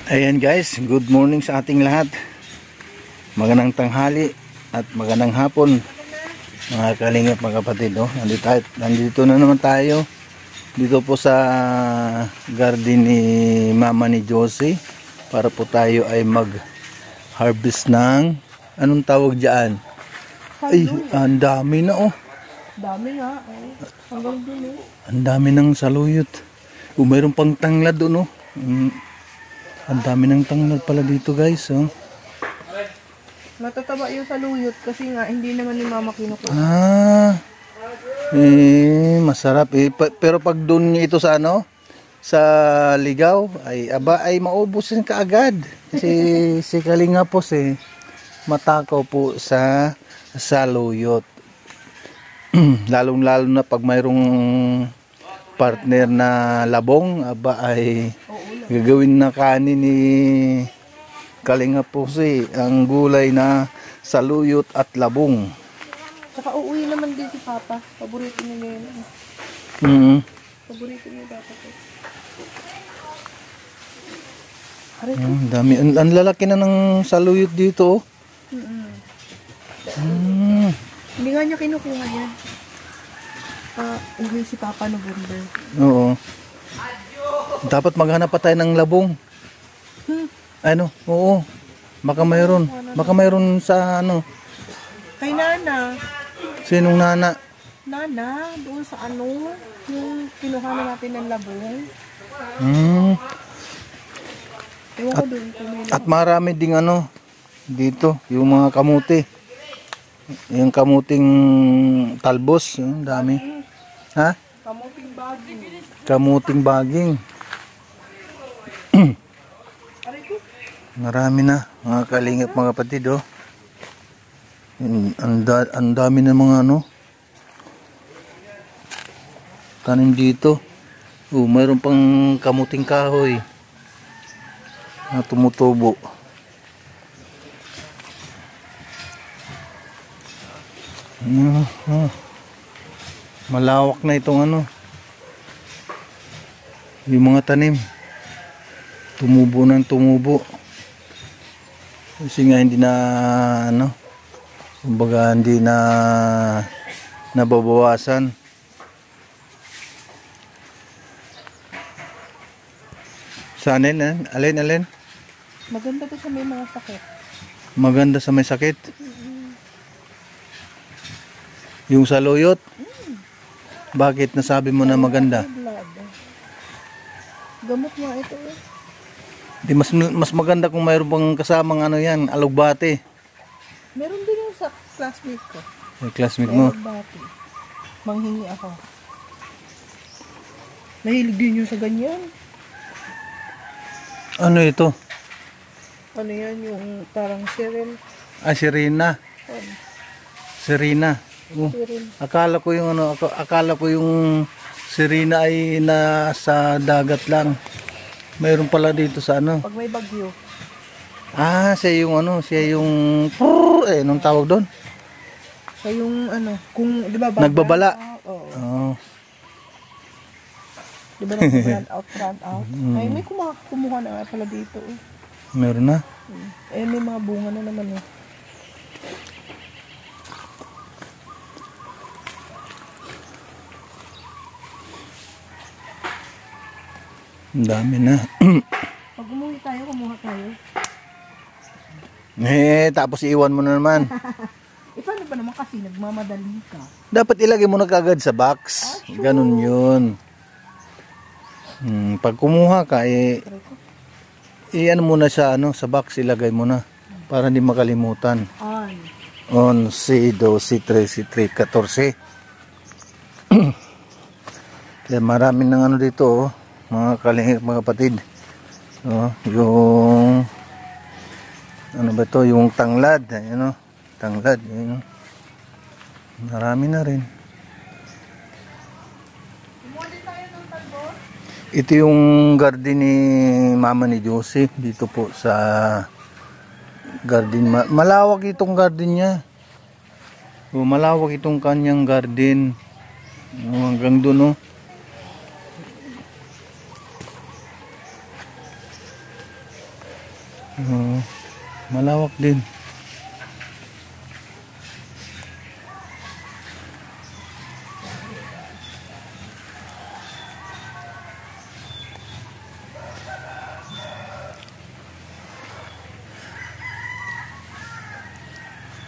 Ayan guys, good morning sa ating lahat. Magandang tanghali at magandang hapon mga kalingap, mga kapatid. Nandito na naman tayo dito po sa garden ni mama ni Josie para po tayo ay mag harvest ng anong tawag dyan? Ay, ang dami na Dami nga. Hanggang dun Ang dami ng saluyot. Mayroon pang tanglad doon Ang dami ng tanglad pala dito guys. Matataba yung saluyot kasi nga hindi naman ni mama kinukuha. Masarap pero pag doon ito sa sa ligaw ay maubusin ka agad. Kasi si Kalinga po matakaw po sa saluyot. Lalong-lalo na pag mayroong partner na labong, ay gagawin na kanin ni Kalinga po ang gulay na saluyot at labong. Saka uuwi naman din si Papa. Paborito niya yun. yun. Paborito niya dapat Dami. Ang lalaki na ng saluyot dito. Hindi nga niya kinukuha yan. Uwi si Papa November. Oo. Dapat maghanap pa tayo ng labong. Oo. Baka mayroon sa Kay Nana. Sinong Nana? Nana, doon sa yung kinuha na natin ng labong. Ewan ko doon. At marami ding dito, yung mga kamuti. Yung kamuting talbos, yung dami. Ha? Kamuting baging. Kamuting baging. Marami na, mga kalingap, mga kapatid. Ang dami na mga tanim dito. Mayroon pang kamuting kahoy na tumutubo. Malawak na itong yung mga tanim. Tumubo ng tumubo. Kasi nga hindi na kumbaga hindi na nababawasan. Saan alin? Maganda to sa may mga sakit. Maganda sa may sakit. Yung saluyot. Bakit nasabi mo na maganda? Gamot nga ito Di mas maganda kung mayroon pang kasamang alugbate. Meron din yung sa classmate ko. Yung classmate mo? Alugbate. Manghingi ako. Nahilig din yung sa ganyan. Ano ito? Ano yan, yung parang Cyril. Serena. Serena. Akala ko yung Serena ay nasa dagat lang. Mayroon pala dito sa Pag may bagyo. Siya yung anong tawag doon? Siya yung kung di ba nagbabala. Oo. Di ba nag-run out? Ay, may kumuha na nga pala dito. Meron na? May mga bunga na naman Ang dami na. Pag umuwi tayo, kumuha tayo. Tapos iiwan mo na naman. Paano ba naman kasi nagmamadali ka? Dapat ilagay mo na kagad sa box. Sure. Ganun yun. Pag kumuha ka, mo na siya sa box, ilagay mo na. Para hindi makalimutan. 11, 12, 13, 14. Kaya marami ng dito, mga kalingap, mga kapatid. Yung ba to, yung tanglad, tanglad, marami na rin. Ito yung garden ni mama ni Josie dito po sa garden. Malawak itong garden niya. Malawak itong kanyang garden. Hanggang doon Oo, malawak din.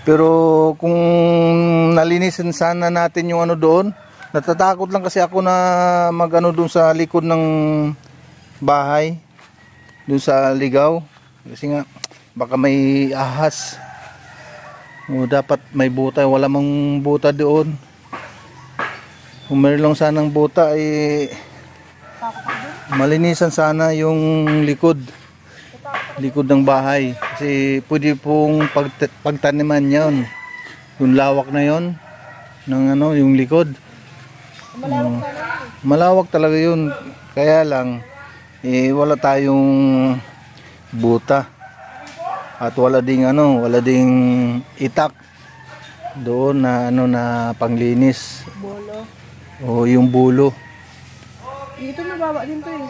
Pero kung nalinisin sana natin yung ano doon, natatakot lang kasi ako na magano doon sa likod ng bahay, doon sa ligaw. Kasi nga baka may ahas. O dapat may buta, wala mang buta doon. Kung meron lang sanang buta eh malinisan sana yung likod ng bahay kasi pwede pong pagtaniman yon, yung lawak na yon ng ano, yung likod. Malawak talaga yun, kaya lang eh wala tayong buta at wala ding itak doon na ano na panglinis Bolo. o yung bulo. Ito mababa din to eh.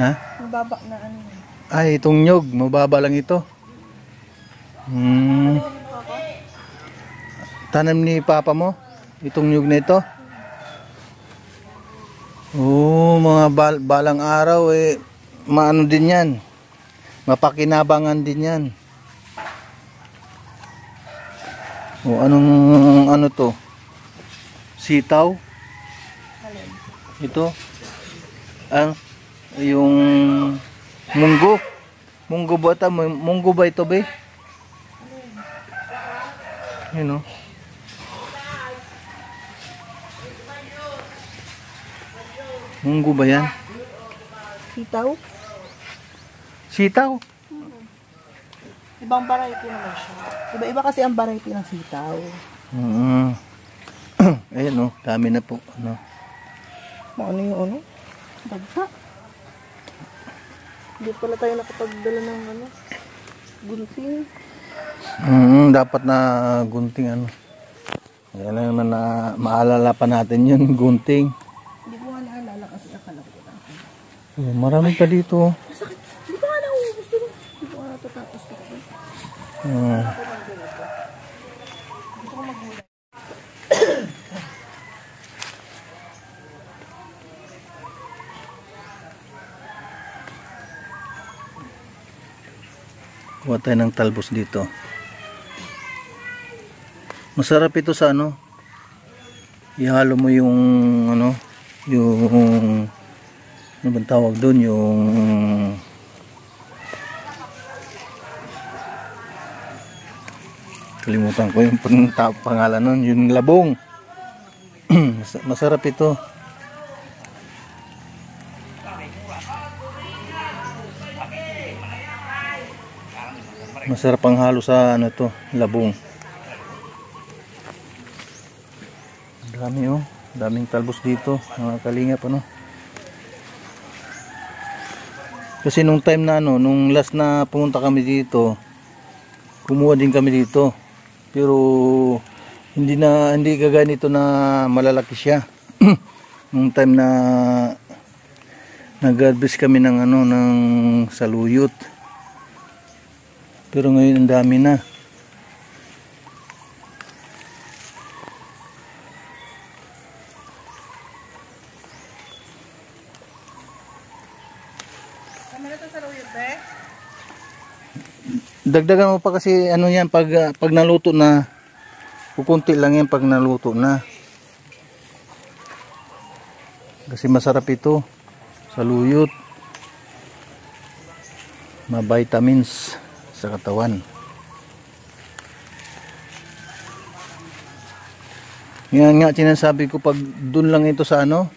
Ha? Mababa na ano. Ay, itong nyog, mababa lang ito. Tanim ni Papa mo? Itong nyog na ito? Oo, mga balang araw eh, maano din yan. Mapakinabangan din yan. O ano to? Sitaw? Ito? Yung munggo. Munggo ba ito? Munggo ba ito, be? Yun, o. Munggo ba yan? Sitaw? Sitaw? Ibang variety naman siya. Iba-iba kasi ang variety ng sitaw. Ayan, o. Dami na po. Ano? Ano yung ano? Dagsa. Hindi pala tayo nakapagdala ng ano, gunting. Dapat na gunting ano. Kaya lang naman na maalala pa natin yun, gunting. Hindi ko nga naalala kasi akala ko na. Marami pa dito. Masakit. Hindi ko nga naubos dito. Hindi ko nga natatapos dito. Gusto ko maghulay. Kuha tayo ng talbos dito. Masarap ito sa ano. Ihalo mo yung ano, yung ano bang tawag doon, yung kalimutan ko yung pangalan nun, yung labong. Masarap ito. Masarap ang halo sa ano to, labong. Dami oh, daming talbos dito, mga kalingap ano. Kasi nung time na ano, nung last na pumunta kami dito, kumuha din kami dito. Pero hindi kaganito na malalaki siya. Nung time na nag-harvest kami ng ano, ng saluyot. Pero ngayon ang dami na. Tama na ito sa luyot, be? Dagdagan mo pa kasi ano yan pag naluto na. Kukunti lang yan pag naluto na. Kasi masarap ito. Saluyot. Ma-vitamins sa katawan. Yan nga sinasabi ko, pag doon lang ito sa ano,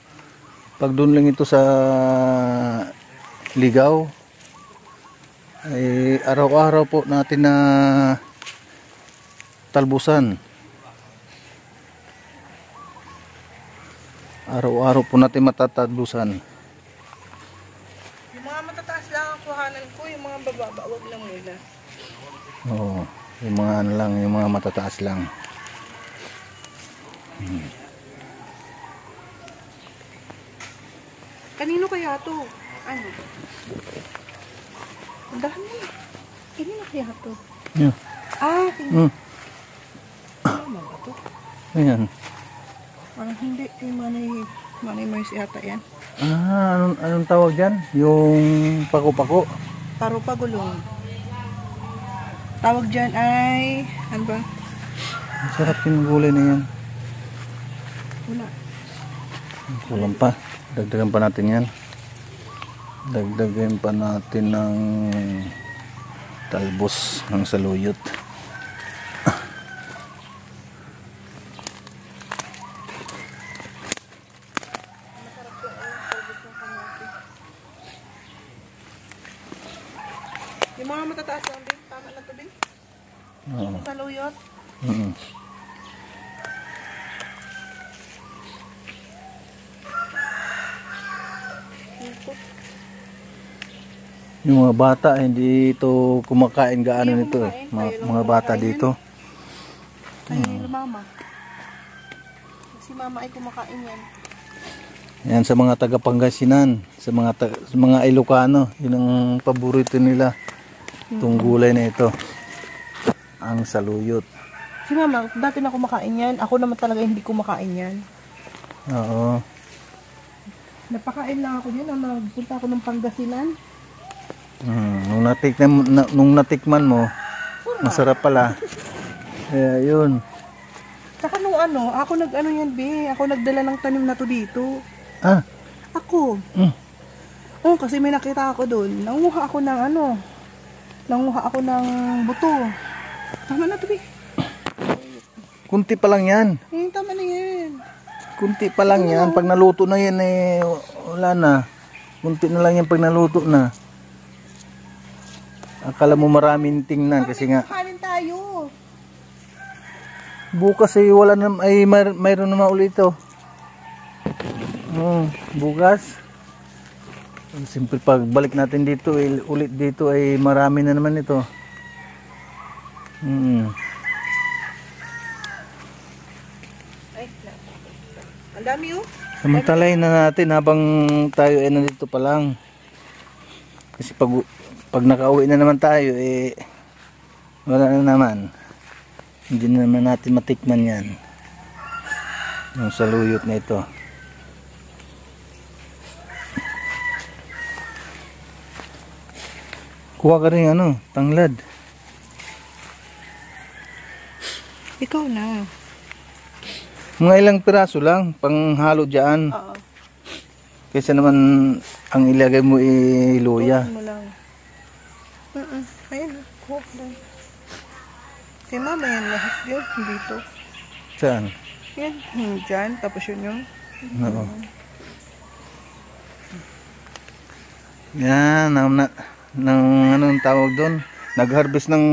pag doon lang ito sa ligaw, ay araw-araw po natin na talbusan. Araw-araw po natin matatalbusan. Yung mga matataas lang ang kuhanan ko, yung mga bababa, wag lang muna. Oo, yung mga ano lang, yung mga matataas lang. Kanino kaya to? Ano? Ang dami. Ini na kaya ito. Yan. Ah, Mm. ano ba ito? Ayan. Parang hindi. Yung manay mercy ata yan. Anong tawag dyan? Yung pako-pako. Paru-pagulong. Tawag dyan ay, ano ba? Ang sarap yung gulay na yan. Wala. Kulang pa. Dagdagan pa natin yan. Dagdagan pa natin ng talbos ng saluyot. Yung mga matataas lang din. Tama na ito din. Oo. Saluyot. Mm. Yung mga bata hindi ito kumakain gaano Hindi nito eh. kumakain. Tayo lang Mga bata kumakain dito. Ay, mama. Si mama ay kumakain yan. Yan sa mga taga Pangasinan, sa mga Ilocano, yun ang paborito nila. Itong gulay na ito. Ang saluyot. Si mama, dati na kumakain yan. Ako naman talaga hindi kumakain yan. Oo. Napakain lang ako yan nung nagpunta ako ng Pangasinan. Nung natikman mo, masarap pala. Kaya yun. Saka nung ako nag-ano yan, be. Ako nagdala ng tanim na to dito. Ah. Ako. Oo, kasi may nakita ako doon. Nanguha ako ng buto. Tama na to, be. Kunti pa lang yan. Eh, tama na yan. Kunti pa lang yan. Pag naluto na yan eh, wala na. Kunti na lang yan pag naluto na. Akala mo maraming tingnan kasi nga. Kanin tayo. Bukas ay wala na, ay mayroon naman ulit ito. Bukas. Siyempre pagbalik natin dito, ulit dito ay marami na naman ito. Ay, ang dami oh. Samantalahin na natin habang tayo ay nandito pa lang. Kasi pag nakauwi na naman tayo eh wala na naman. Hindi na naman natin matikman yan. Yung saluyot na ito. Kuha ka rin tanglad. Ikaw na. Mga ilang piraso lang panghalo dyan. Oo. Kaysa naman ang ilagay mo luya. Kuha mo lang. Ayun, kuha lang. Kay mama yan lahat yun, dito. Saan? Yan, dyan, tapos yun yung. Oo. Yan, anong tawag doon? Nag-harvest ng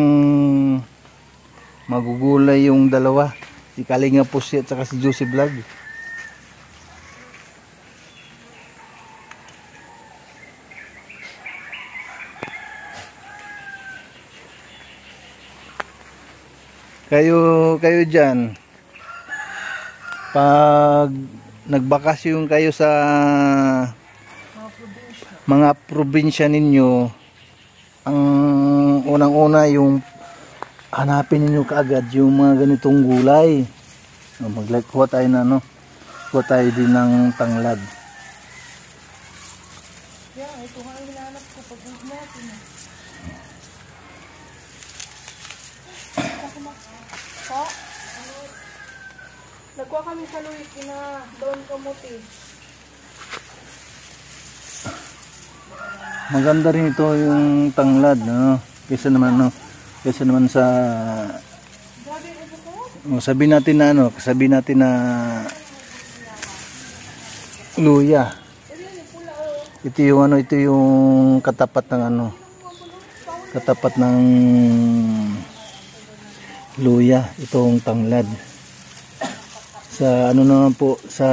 magugulay yung dalawa. Si Kalinga Pusi at saka si Juicy Vlog. Kayo dyan, pag nagbakasyon kayo sa mga probinsya ninyo, ang unang-una yung hanapin ninyo kaagad yung mga ganitong gulay. Kuha tayo na kuha tayo din ng tanglad. Yan, ito nga ang hinanap ko pag natin. Ha? Nagkuha kami sa Luis na doon kamuti. Maganda rin ito yung tanglad, kaysa naman sa sabihin natin na luya. Ito yung katapat ng katapat ng luya, itong tanglad. Sa naman po sa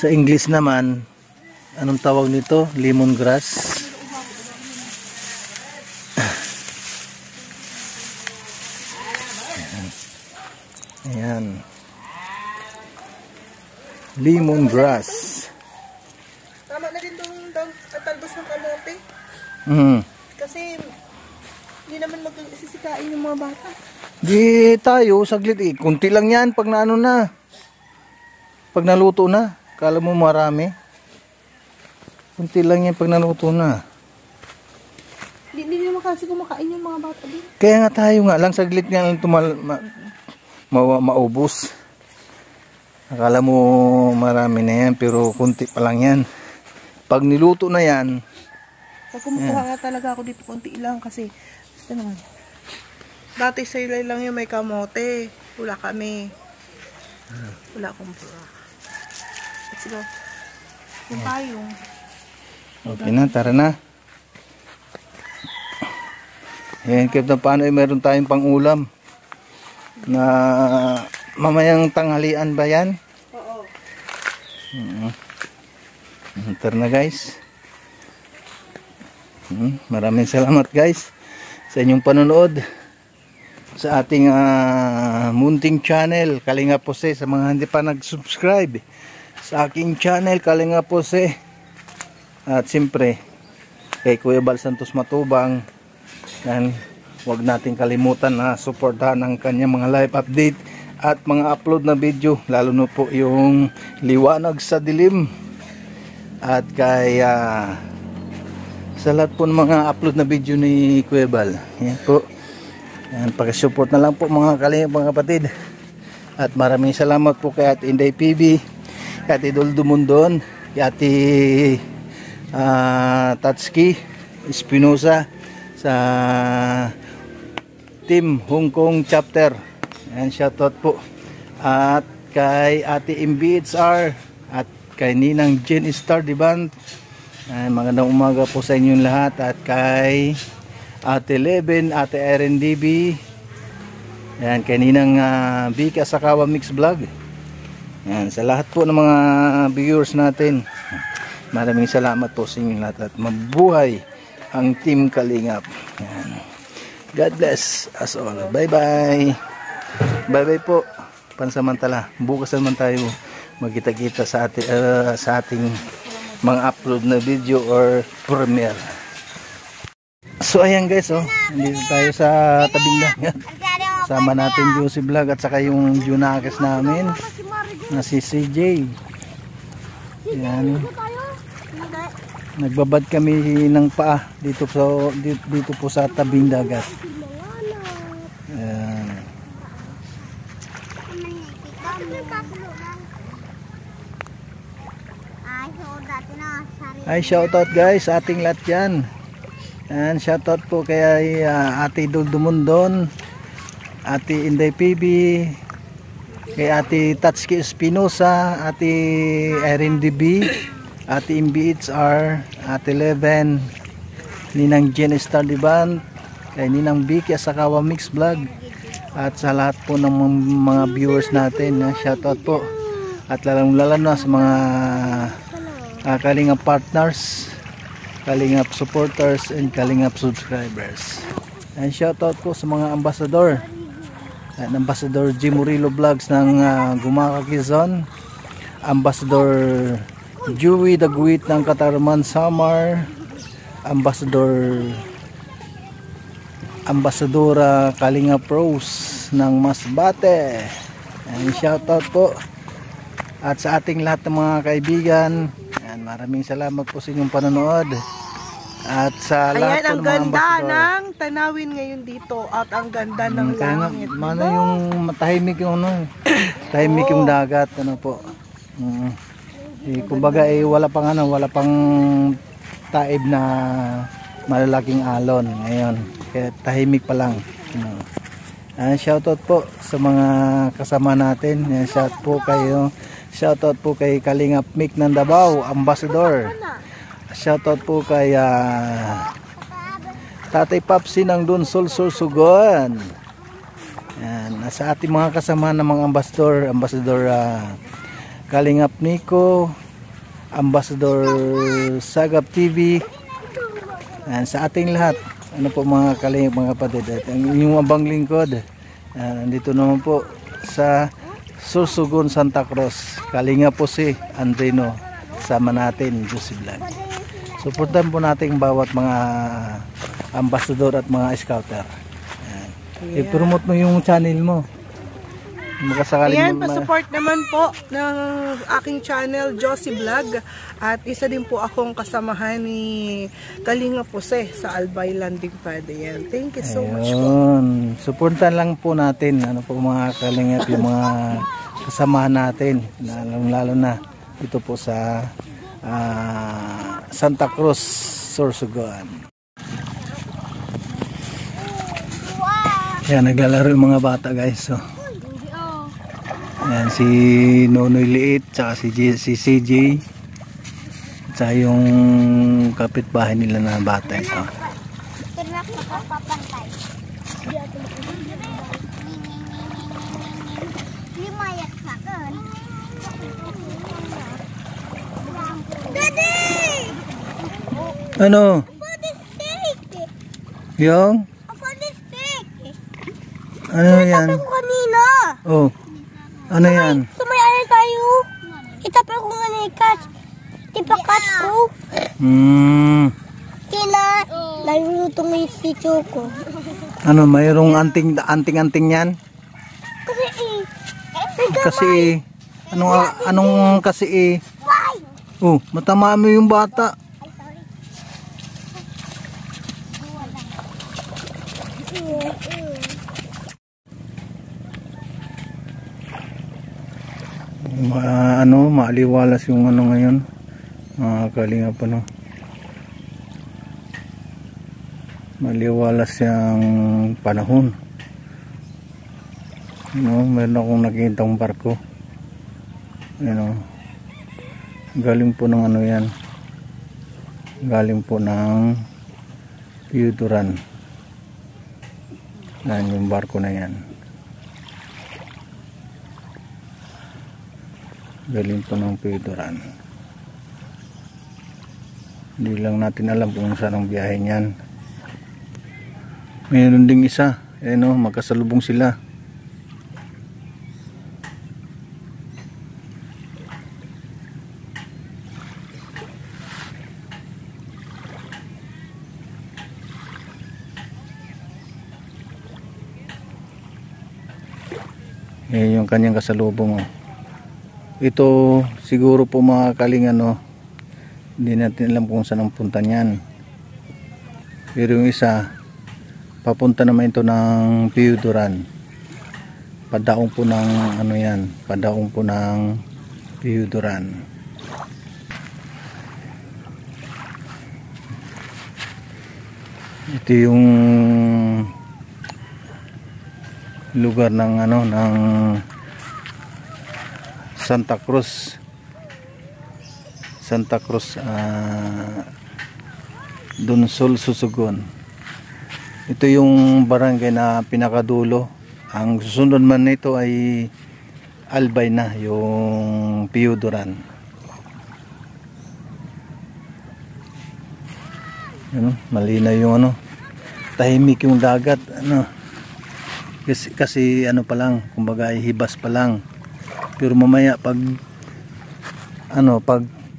English naman, anong tawag nito? Lemongrass. Ayan. Lemongrass. Tama na din itong talbos ng kamote. Kasi hindi naman magsisikain yung mga bata. Di tayo, saglit eh. Kunti lang yan pag naano na. Pag naluto na. Kala mo marami. Kunti lang yan pag naluto na. Hindi naman kasi kumakain yung mga bata din. Kaya nga tayo nga lang, saglit nga lang maubos. Akala mo marami na yan, pero kunti pa lang yan. Pag niluto na yan, pag kumukuha nga talaga ako dito, konti lang kasi, gusto naman. Dati sa ilay lang yung may kamote. Wala kami. Wala akong pura. Let's go. Yung payong. okay na, tara na. Ayan, kahit na paano ay meron tayong pang-ulam na mamayang tanghalian ba yan? Oo. Tara na guys. Maraming salamat guys sa inyong panonood sa ating munting channel Kalinga Jose. Sa mga hindi pa nag-subscribe sa aking channel Kalinga Jose, at siyempre kay Kuya Bal Santos Matubang, yan, huwag natin kalimutan na suportahan ang kanyang mga live update at mga upload na video, lalo na po yung Liwanag sa Dilim, at kay sa lahat po ng mga upload na video ni Kuya Bal. Yan po, yan, pag-support na lang po mga Kalinga, mga kapatid. At maraming salamat po kay Ate Inday PB, kay Ate Idol Dumundon, kay Ate Tatsuki Espinosa sa Team Hong Kong Chapter. Ayan, shoutout po. At kay Ate MBHR at kay Ninang Jen Star Diban. Magandang umaga po sa inyong lahat. At kay Ate Leven, Ate RNDB. Ayan, kay Ninang Vika Sakawa Mix Vlog. Ayan, sa lahat po ng mga viewers natin, maraming salamat po sa inyong lahat at mabuhay ang Team Kalingap. Yan. God bless us all. Bye bye. Bye bye po. Pansamantala. Bukas naman tayo magkita-kita sa ating mga upload na video or premiere. So ayan guys, oh, dito tayo sa tabing dagat. Sama natin Josie Vlog at saka yung Junakis namin na si CJ. Ayan. Nagbabad kami ng paa dito po sa tabing dagat. Ayan. Ay, shoutout guys sa ating lahat yan. And shoutout po kay Ate Idol Dumundon, Ate Inday PB, kay Ate Tatsuki Espinosa, Ate Erin DB, Ate MBHR, Ate Leven, Ninang Jen Star Diban, kay Ninang Vicky Sakawa Mix Vlog, at sa lahat po ng mga viewers natin, shoutout po. At lalong-lalo na sa mga Kalingap partners, Kalingap supporters, and Kalingap subscribers. And shoutout po sa mga ambassador. At Ambassador G. Murillo Vlogs ng Gumaka Quezon, Ambassador Joey Daguit ng Katarman Samar, Ambassadora Kalingap Rose ng Masbate. And shoutout po. At sa ating lahat ng mga kaibigan, yan, maraming salamat po sa inyong panonood. At sa lahat po ng mga ambassador. Ayan, ang ganda ng tanawin ngayon dito at ang ganda ng langit. Mana yung tahimik yung tahimik yung dagat, ano po. Kumbaga wala pang taib na malalaking alon ngayon. Kaya tahimik pa lang. Shoutout po sa mga kasama natin. Shoutout po kay Kalingap Mick ng Davao, Ambassador. Shoutout po kay Tatay Papsi ng Dunsol Sursugon. Yan, sa ating mga kasama ng mga Ambassador Kalingap Nico, Ambassador Sagap TV, and sa ating lahat, ano po mga Kalingap, mga kapatid, at ang inyong abang lingkod, dito naman po sa Sursugon, Santa Cruz, Kalingap Jose Andrino, sama natin Josie Vlog. Suportahan po natin bawat mga ambassador at mga scouter. Ayan. I-promote mo yung channel mo. Makasakali Ayan, mo pa-support naman po ng aking channel, Josie Vlog. At isa din po akong kasamahan ni Kalinga Pose sa Albay Landing Pad. Ayan. Thank you so much po. Suportahan lang po natin, ano po mga kalingap, yung mga kasamahan natin, lalo na dito po sa Santa Cruz, Sorsogon. Ayan, naglalaro yung mga bata guys. So, ayan, si Nonoy Liit, tsaka si CJ, tsaka yung kapitbahay nila na bata ito. Ano? Yung? Ano yan? Kanina. Oh. Ano yan? Sumayayan tayo. Itapal ko nga na ikas. Tipakas ko. Kina. Naluluto mo yung sityo ko. Ano, mayroong anting-anting yan? Kasi anong kasi oh, matama mo yung bata. Maaliwalas yung ngayon, mga kalingap, maaliwalas yung panahon. Meron akong nakitang barko, galing po ng yan, galing po ng Piuduran. Yan yung barko na yan, galing po ng Piuduran. Hindi lang natin alam kung saan ang biyahe niyan. Mayroon ding isa, magkasalubong sila. Yung kanyang kasalubong. Ito siguro po mga kalingan, hindi natin alam kung saan ang punta niyan. Pero yung isa, papunta naman ito ng Piuduran. Padaong po ng padaong po ng Piuduran. Ito yung lugar ng ng Santa Cruz, Dunsol, Sorsogon. Ito yung barangay na pinakadulo. Ang susunod man nito ay Albay na, yung Piuduran. Malinaw yung tahimik yung dagat, kasi pa lang, kumbaga ay hibas pa lang. Pero mamaya pag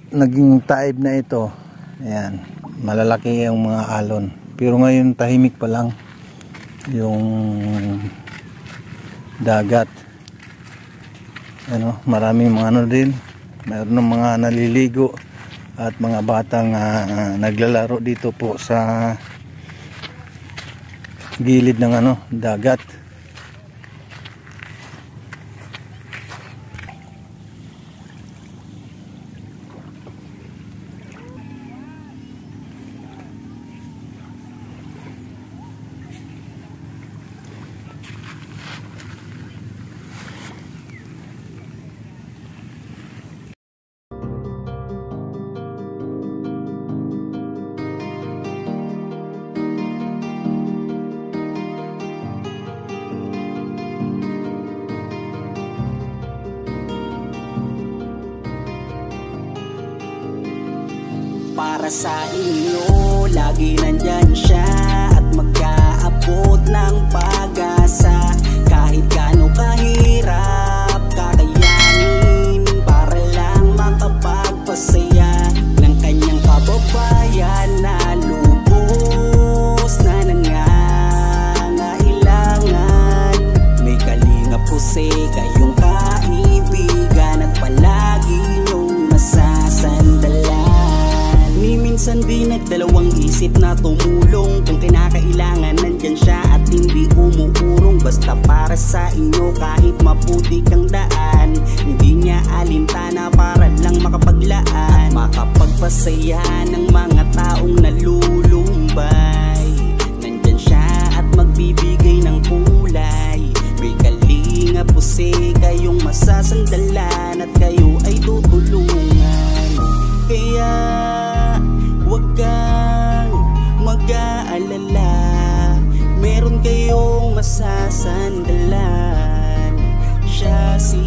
naging taib na ito, ayan, malalaki yung mga alon. Pero ngayon tahimik pa lang yung dagat. Maraming mga din, mayroon ng mga naliligo at mga batang naglalaro dito po sa gilid ng dagat. Para sa inyo, lagi nandyan siya at mag-aabot ng pag-asa. Kahit gaano kahirap, kakayanin para lang makapagpasaya ng kanyang kababayan. Isip na tumulong kung kinakailangan, nandyan siya at hindi umuurong. Basta para sa inyo kahit maputik ang daan, hindi niya alintana para lang makapaglaan at makapagpasaya ng mga taong nalulumbay. Nandyan siya at magbibigay ng kulay. May kalinga puse kayong masasandalan at kayo ay tutulungan. Kaya huwag kang mag-aalala, meron kayong masasandalan. Siya si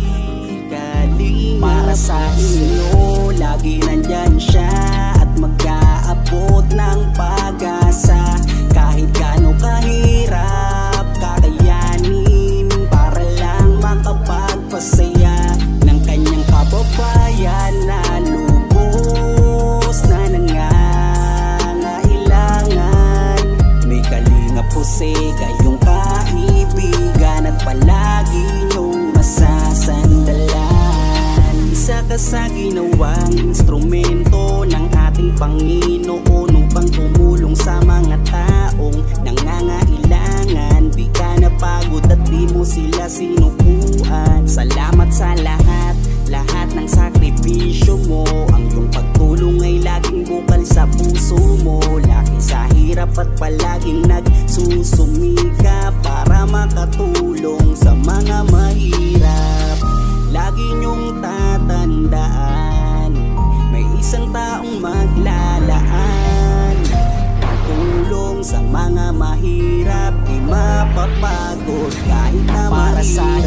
Kalinga. Para sa inyo, lagi nandyan siya at mag-aabot ng pag-asa. Kahit gaano kahirap, kakayanin para lang makapagpasaya ng kanyang kababayan na lubos na nangangailangan. May kalinga puse kayong kaibigan at palagi niyong masasandalan. Isa ka sa ginawang instrumento ng ating Panginoon upang tumulong sa mga taong nangangailangan. Di ka napagod at di mo sila sinukuan. Salamat sa lahat ng sakripisyo mo. Ang iyong pagtulong ay laging bukal sa puso mo. Laki sa hirap at palaging nagsusumika para makatulong sa mga mahirap. Lagi niyong tatandaan, may isang taong maglalaan. Tulong sa mga mahirap, di mapapagod kahit na para mahirap.